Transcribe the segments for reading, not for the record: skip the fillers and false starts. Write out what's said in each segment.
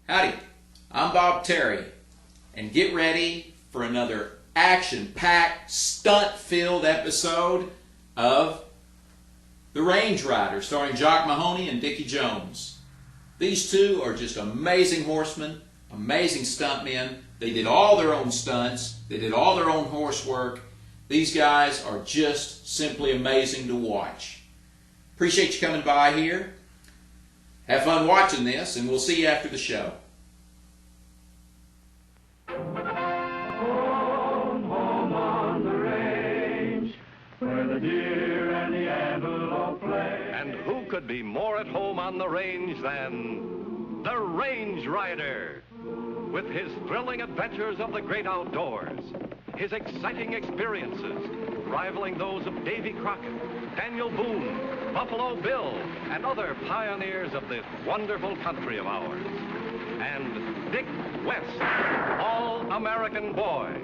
Howdy, I'm Bob Terry, and get ready for another action-packed, stunt-filled episode of The Range Rider, starring Jock Mahoney and Dickie Jones. These two are just amazing horsemen, amazing stuntmen. They did all their own stunts. They did all their own horse work. These guys are just simply amazing to watch. Appreciate you coming by here. Have fun watching this, and we'll see you after the show. Home on the range, where the deer and the antelope play. And who could be more at home on the range than the Range Rider? With his thrilling adventures of the great outdoors, his exciting experiences rivaling those of Davy Crockett, Daniel Boone, Buffalo Bill, and other pioneers of this wonderful country of ours. And Dick West, all-American boy.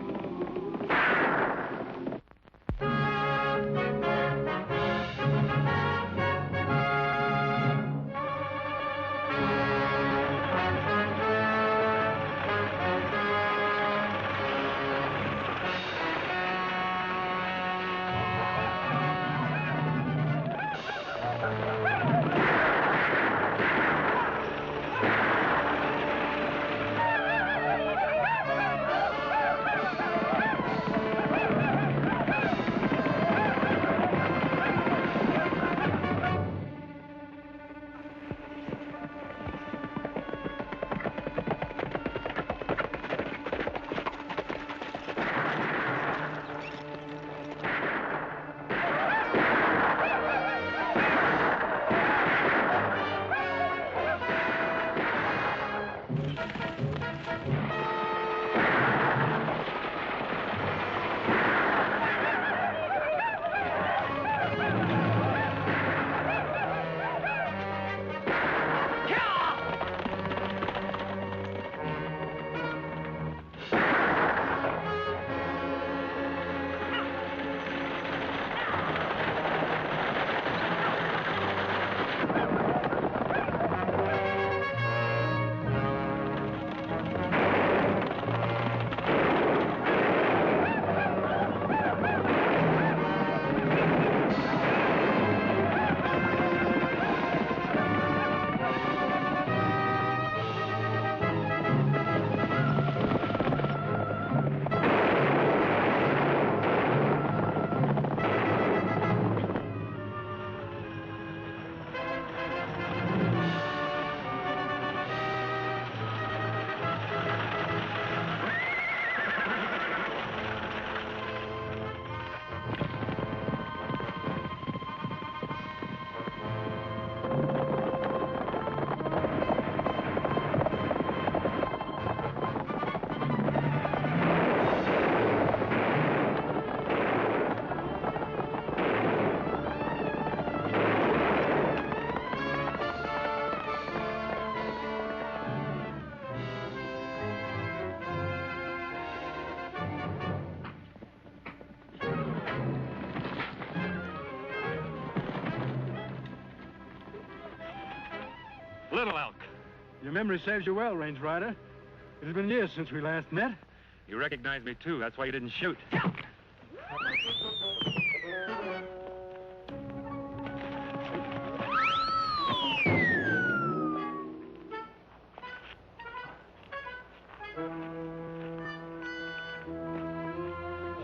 Little Elk. Your memory serves you well, Range Rider. It has been years since we last met. You recognized me, too. That's why you didn't shoot.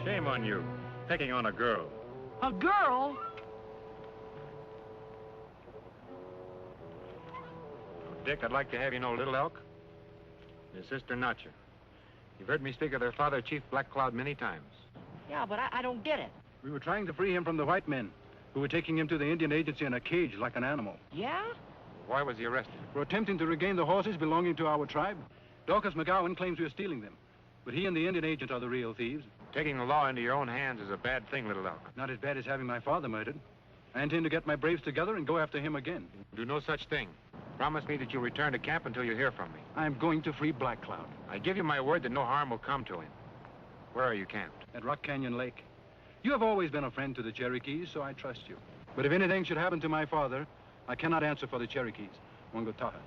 Shame on you, picking on a girl. A girl? Dick, I'd like to have you know Little Elk, his sister Notcher. You've heard me speak of their father, Chief Black Cloud, many times. Yeah, but I don't get it. We were trying to free him from the white men, who were taking him to the Indian agency in a cage like an animal. Yeah? Why was he arrested? For attempting to regain the horses belonging to our tribe. Dorcas McGowan claims we are stealing them, but he and the Indian agent are the real thieves. Taking the law into your own hands is a bad thing, Little Elk. Not as bad as having my father murdered. I intend to get my braves together and go after him again. Do no such thing. Promise me that you'll return to camp until you hear from me. I'm going to free Black Cloud. I give you my word that no harm will come to him. Where are you camped? At Rock Canyon Lake. You have always been a friend to the Cherokees, so I trust you. But if anything should happen to my father, I cannot answer for the Cherokees. Wangataha.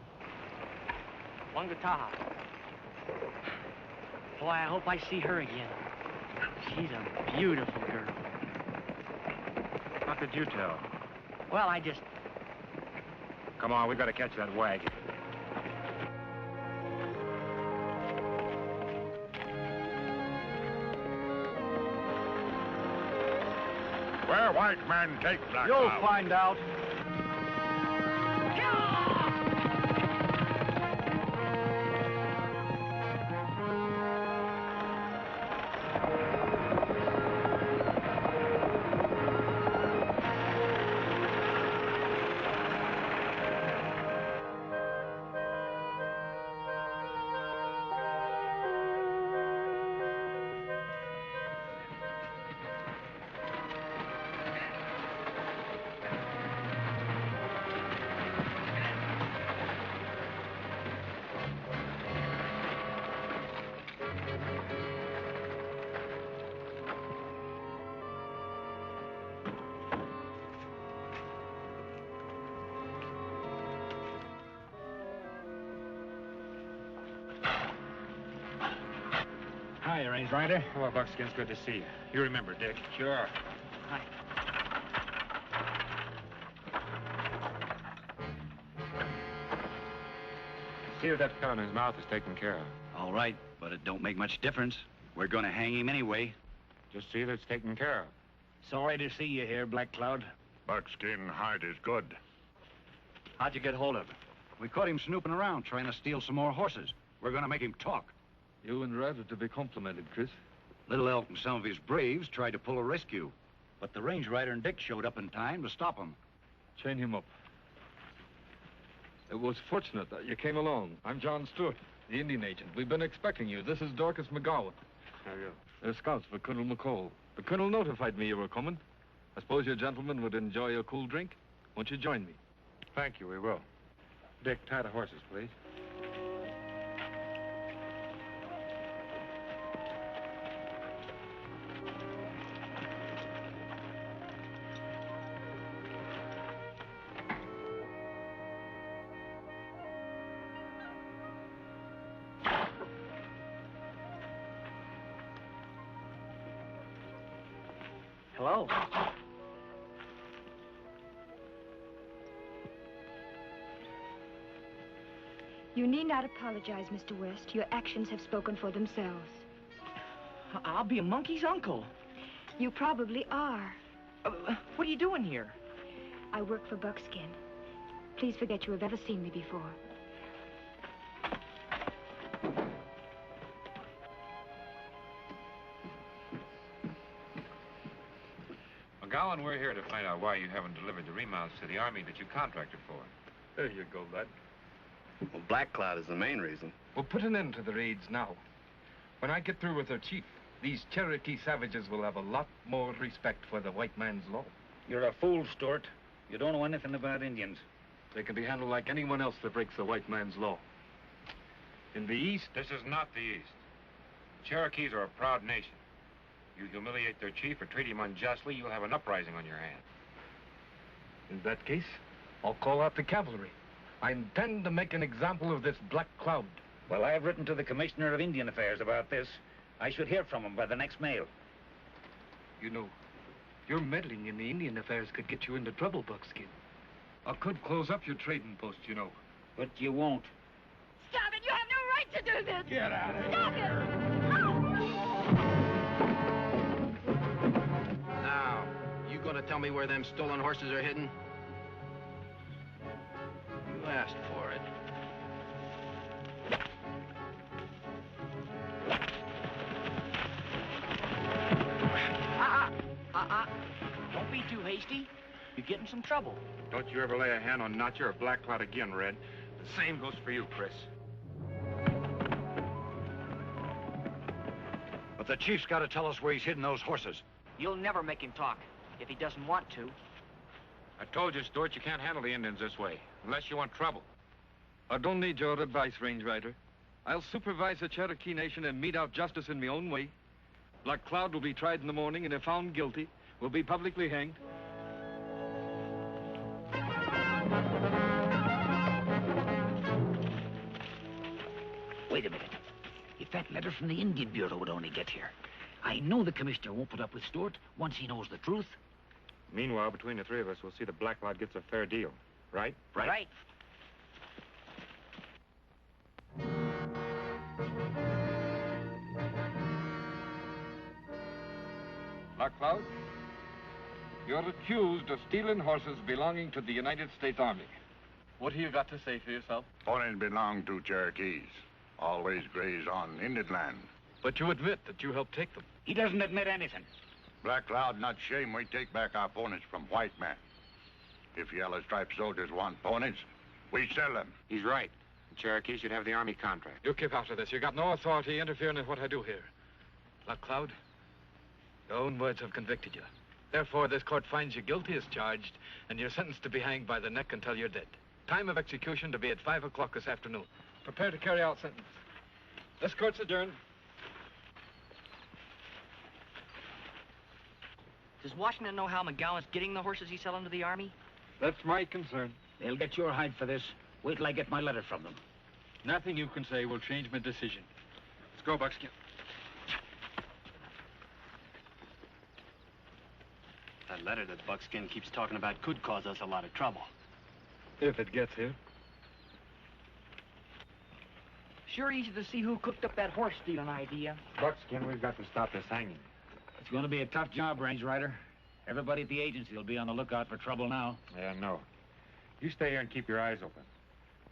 Wangataha. Boy, I hope I see her again. She's a beautiful girl. How could you tell? Well, I just... Come on, we've got to catch that wagon. Where white man take black You'll out? find out. Hi, Range Rider. Hello, Buckskins. Good to see you. You remember Dick? Sure. Hi. See if that cut on his mouth is taken care of. All right, but it don't make much difference. We're gonna hang him anyway. Just see that it's taken care of. Sorry to see you here, Black Cloud. Buckskin hide is good. How'd you get hold of him? We caught him snooping around, trying to steal some more horses. We're gonna make him talk. You and Ryder to be complimented, Chris. Little Elk and some of his braves tried to pull a rescue, but the Range Rider and Dick showed up in time to stop them. Chain him up. It was fortunate that you came along. I'm John Stewart, the Indian agent. We've been expecting you. This is Dorcas McGowan. How are you? They're scouts for Colonel McCall. The colonel notified me you were coming. I suppose you gentlemen would enjoy a cool drink. Won't you join me? Thank you, we will. Dick, tie the horses, please. Hello. You need not apologize, Mr. West. Your actions have spoken for themselves. I'll be a monkey's uncle. You probably are. What are you doing here? I work for Buckskin. Please forget you have ever seen me before. McGowan, we're here to find out why you haven't delivered the remounts to the army that you contracted for. There you go, lad. Well, Black Cloud is the main reason. We'll put an end to the raids now. When I get through with their chief, these Cherokee savages will have a lot more respect for the white man's law. You're a fool, Stuart. You don't know anything about Indians. They can be handled like anyone else that breaks the white man's law. In the East... This is not the East. The Cherokees are a proud nation. You humiliate their chief or treat him unjustly, you'll have an uprising on your hands. In that case, I'll call out the cavalry. I intend to make an example of this Black Cloud. Well, I have written to the Commissioner of Indian Affairs about this. I should hear from him by the next mail. You know, your meddling in the Indian affairs could get you into trouble, Buckskin. I could close up your trading post, you know. But you won't. Stop it! You have no right to do this! Get out of here. Stop it! Now, you gonna tell me where them stolen horses are hidden? You asked for it. Don't be too hasty. You get in some trouble. Don't you ever lay a hand on Notcher or Black Cloud again, Red. The same goes for you, Chris. But the chief's got to tell us where he's hidden those horses. You'll never make him talk if he doesn't want to. I told you, Stuart, you can't handle the Indians this way, unless you want trouble. I don't need your advice, Range Rider. I'll supervise the Cherokee Nation and mete out justice in my own way. Black Cloud will be tried in the morning, and if found guilty, will be publicly hanged. Wait a minute. If that letter from the Indian Bureau would only get here. I know the commissioner won't put up with Stewart once he knows the truth. Meanwhile, between the three of us, we'll see that Black Cloud gets a fair deal. Right? Right. Black Cloud, you're accused of stealing horses belonging to the United States Army. What have you got to say for yourself? Ponies belong to Cherokees. Always graze on Indian land. But you admit that you helped take them. He doesn't admit anything. Black Cloud not shame we take back our ponies from white men. If yellow striped soldiers want ponies, we sell them. He's right. The Cherokee should have the Army contract. You keep after this. You got no authority interfering in what I do here. Black Cloud, your own words have convicted you. Therefore, this court finds you guilty as charged, and you're sentenced to be hanged by the neck until you're dead. Time of execution to be at 5 o'clock this afternoon. Prepare to carry out sentence. This court's adjourned. Does Washington know how McGowan's getting the horses he's selling to the Army? That's my concern. They'll get your hide for this. Wait till I get my letter from them. Nothing you can say will change my decision. Let's go, Buckskin. That letter that Buckskin keeps talking about could cause us a lot of trouble. If it gets here. Sure easy to see who cooked up that horse stealing idea. Buckskin, we've got to stop this hanging. It's going to be a tough job, Range Rider. Everybody at the agency will be on the lookout for trouble now. Yeah, no. You stay here and keep your eyes open.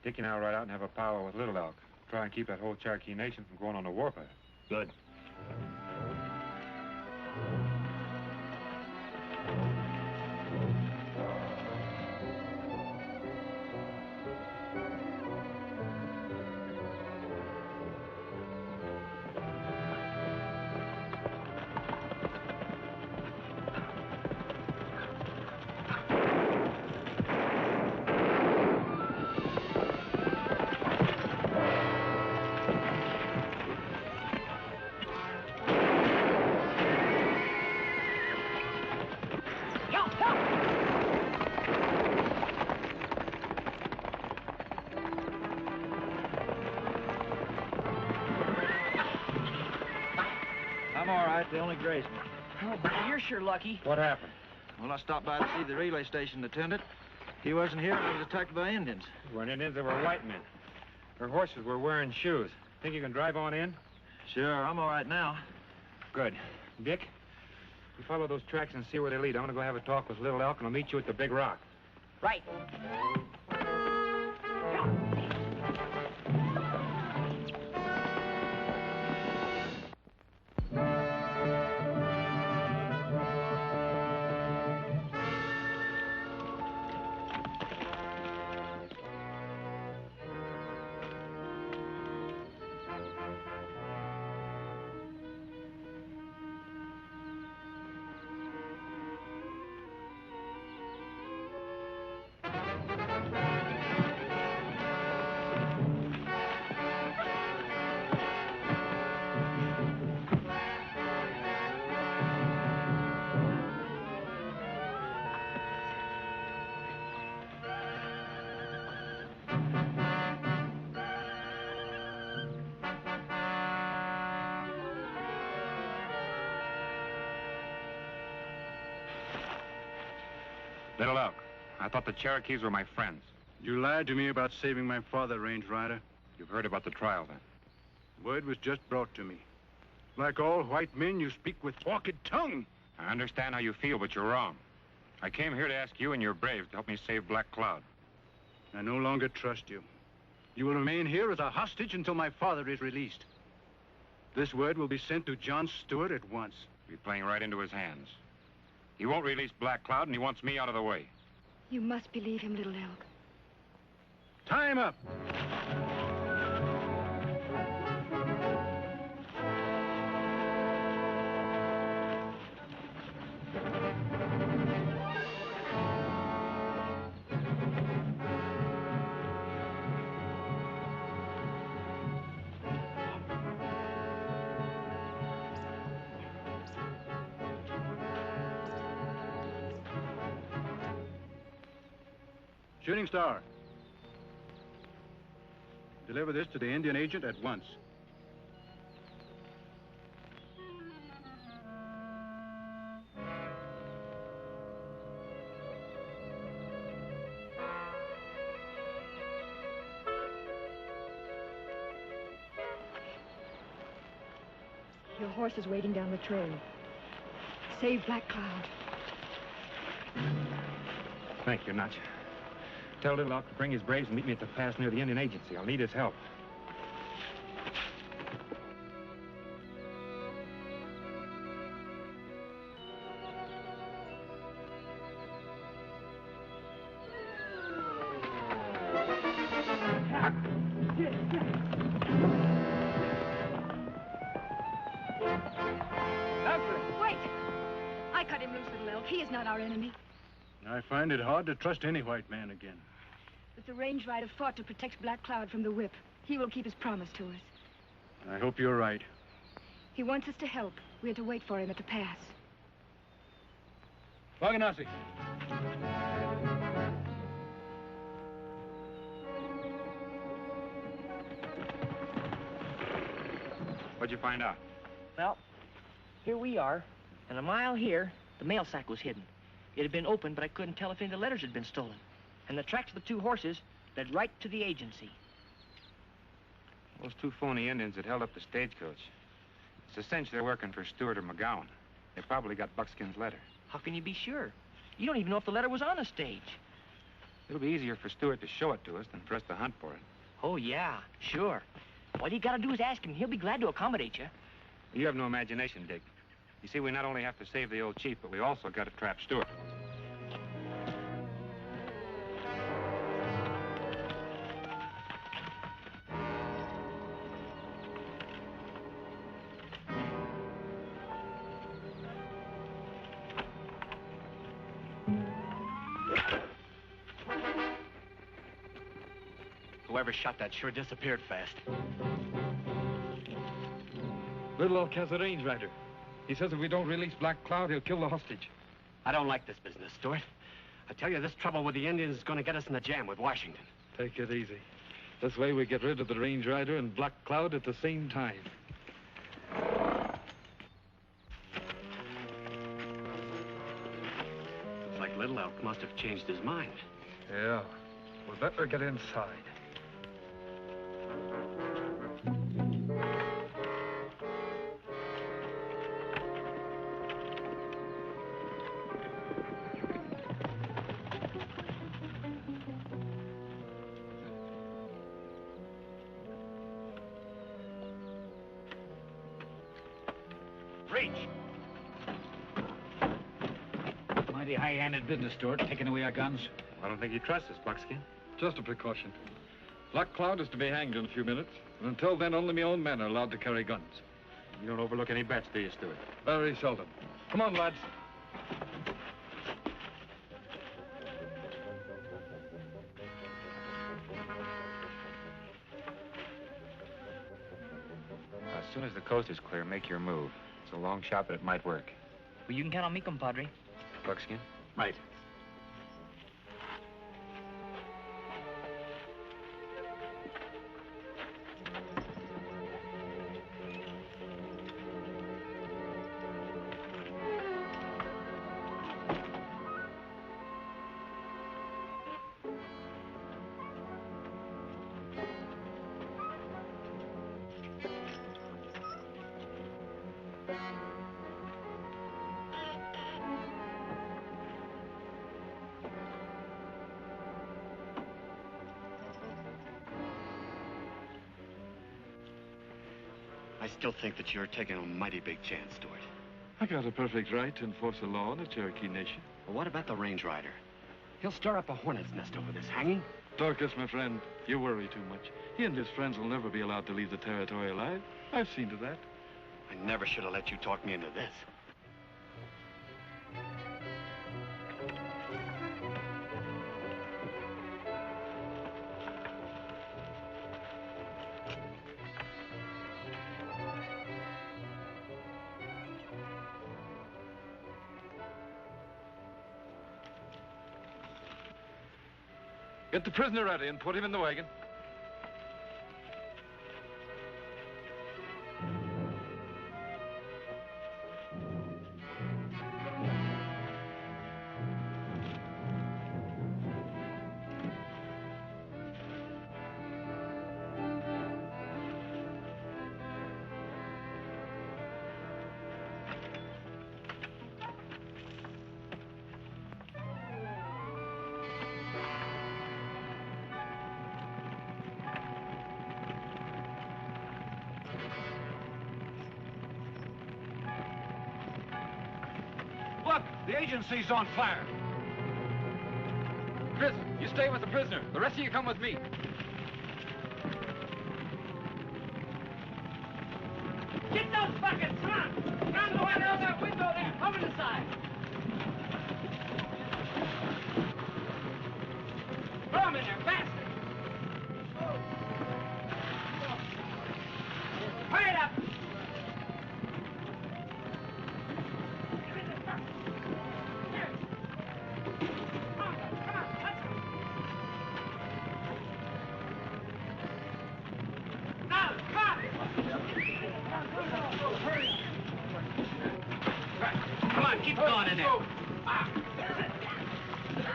Dick and I'll ride out and have a powwow with Little Elk. Try and keep that whole Cherokee Nation from going on a warpath. Good. I'm all right. They only grazed me. Oh, boy, you're sure lucky. What happened? Well, I stopped by to see the relay station attendant. He wasn't here, and I was attacked by Indians. They weren't Indians, they were white men. Their horses were wearing shoes. Think you can drive on in? Sure, I'm all right now. Good. Dick, you follow those tracks and see where they lead. I'm gonna go have a talk with Little Elk, and I'll meet you at the Big Rock. Right. Little Elk, I thought the Cherokees were my friends. You lied to me about saving my father, Range Rider. You've heard about the trial, then? Word was just brought to me. Like all white men, you speak with forked tongue. I understand how you feel, but you're wrong. I came here to ask you and your braves to help me save Black Cloud. I no longer trust you. You will remain here as a hostage until my father is released. This word will be sent to John Stewart at once. Be playing right into his hands. He won't release Black Cloud, and he wants me out of the way. You must believe him, Little Elk. Time up! Shooting star. Deliver this to the Indian agent at once. Your horse is waiting down the trail. Save Black Cloud. Thank you, Notch. Tell Little Elk to bring his braves and meet me at the pass near the Indian agency. I'll need his help. Wait! I cut him loose, Little Elk. He is not our enemy. I find it hard to trust any white man again. But the range rider fought to protect Black Cloud from the whip. He will keep his promise to us. I hope you're right. He wants us to help. We are to wait for him at the pass. Waganasi. What'd you find out? Well, here we are, and a mile here, the mail sack was hidden. It had been opened, but I couldn't tell if any of the letters had been stolen. And the tracks of the two horses led right to the agency. Those two phony Indians that held up the stagecoach. It's a cinch they're working for Stewart or McGowan. They probably got Buckskin's letter. How can you be sure? You don't even know if the letter was on the stage. It'll be easier for Stewart to show it to us than for us to hunt for it. Oh, yeah, sure. All you gotta do is ask him. He'll be glad to accommodate you. You have no imagination, Dick. You see, we not only have to save the old chief, but we also got to trap Stewart. Whoever shot that sure disappeared fast. Little Elk has a range rider. He says if we don't release Black Cloud, he'll kill the hostage. I don't like this business, Stewart. I tell you, this trouble with the Indians is going to get us in the jam with Washington. Take it easy. This way we get rid of the range rider and Black Cloud at the same time. Looks like Little Elk must have changed his mind. Yeah. We better get inside. Reach. Mighty high-handed business, Stewart, taking away our guns. I don't think you trust us, Buckskin. Just a precaution. Black Cloud is to be hanged in a few minutes. And until then, only my own men are allowed to carry guns. You don't overlook any bets, do you, Stewart? Very seldom. Come on, lads. As soon as the coast is clear, make your move. It's a long shot, but it might work. Well, you can count on me, compadre. Buckskin? Right. I still think that you're taking a mighty big chance, Stewart. I got a perfect right to enforce the law in the Cherokee Nation. Well, what about the range rider? He'll stir up a hornet's nest over this hanging. Dorcas, my friend, you worry too much. He and his friends will never be allowed to leave the territory alive. I've seen to that. I never should have let you talk me into this. Get the prisoner ready and put him in the wagon. The agency's on fire. Chris, you stay with the prisoner. The rest of you come with me. Get those buckets! Come on! Round the way out that window there! Over the side! Throw them in there, faster! Hurry it up! Come on, keep going in there.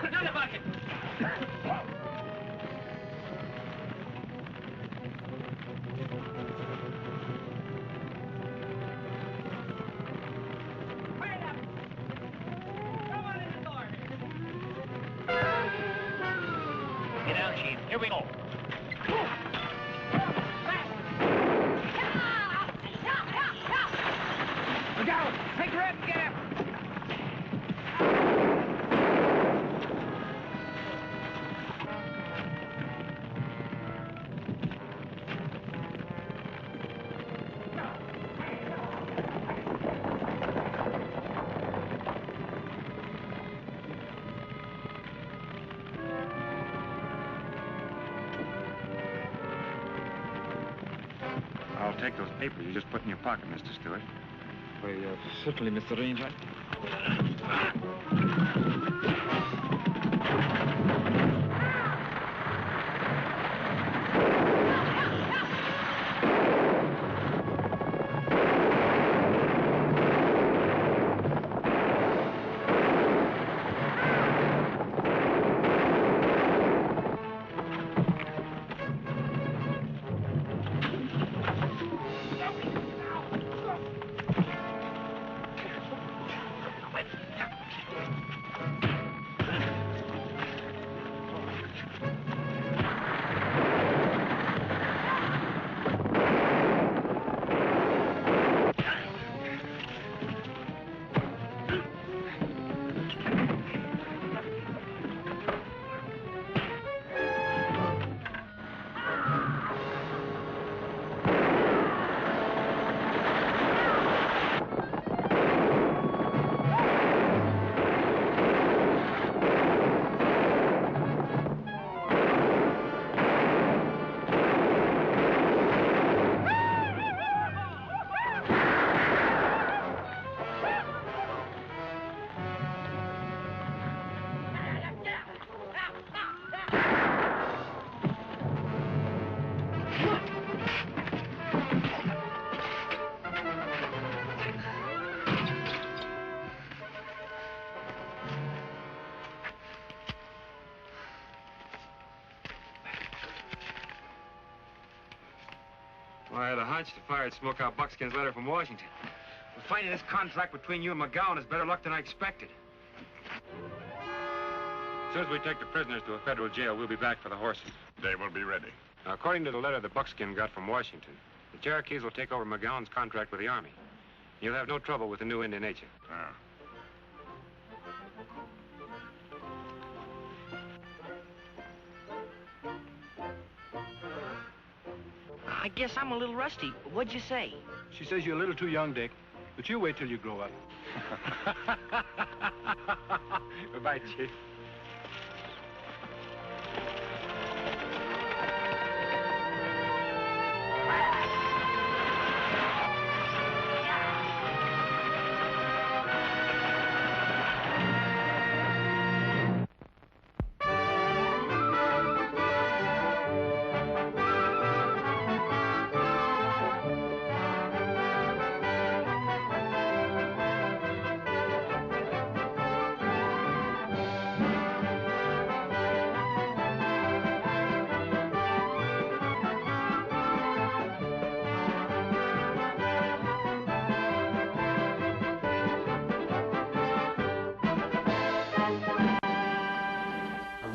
Another bucket! Hurry it up! Come on in the door! Get down, Chief. Here we go. Look out! Take Red and get him! I'll take those papers you just put in your pocket, Mr. Stewart. Why, certainly, Mr. Ranger. Well, I had a hunch the fire would smoke out Buckskin's letter from Washington. But finding this contract between you and McGowan is better luck than I expected. As soon as we take the prisoners to a federal jail, we'll be back for the horses. They will be ready. Now, according to the letter that Buckskin got from Washington, the Cherokees will take over McGowan's contract with the Army. You'll have no trouble with the new Indian agent. I guess I'm a little rusty. What'd you say? She says you're a little too young, Dick, but you wait till you grow up. Goodbye, Chief.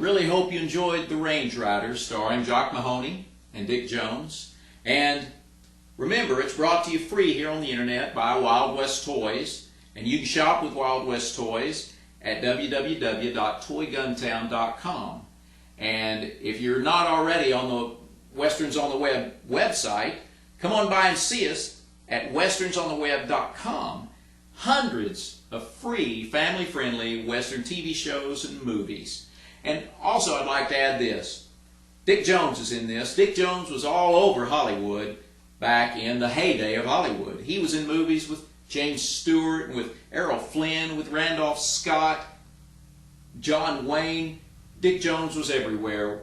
Really hope you enjoyed The Range Riders, starring Jock Mahoney and Dick Jones. And remember, it's brought to you free here on the internet by Wild West Toys. And you can shop with Wild West Toys at www.toyguntown.com. And if you're not already on the Westerns on the Web website, come on by and see us at westernsontheweb.com. Hundreds of free, family-friendly Western TV shows and movies. And also I'd like to add this. Dick Jones is in this. Dick Jones was all over Hollywood back in the heyday of Hollywood. He was in movies with James Stewart, with Errol Flynn, with Randolph Scott, John Wayne. Dick Jones was everywhere,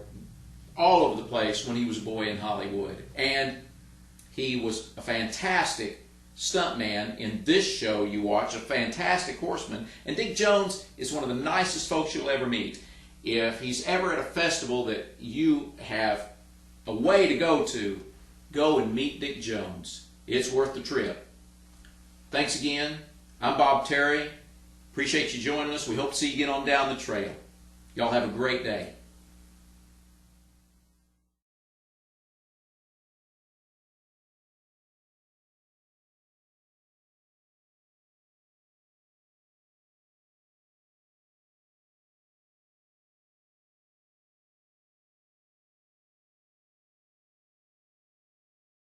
all over the place when he was a boy in Hollywood. And he was a fantastic stuntman in this show you watch, a fantastic horseman. And Dick Jones is one of the nicest folks you'll ever meet. If he's ever at a festival that you have a way to go and meet Dick Jones. It's worth the trip. Thanks again. I'm Bob Terry. Appreciate you joining us. We hope to see you again on down the trail. Y'all have a great day.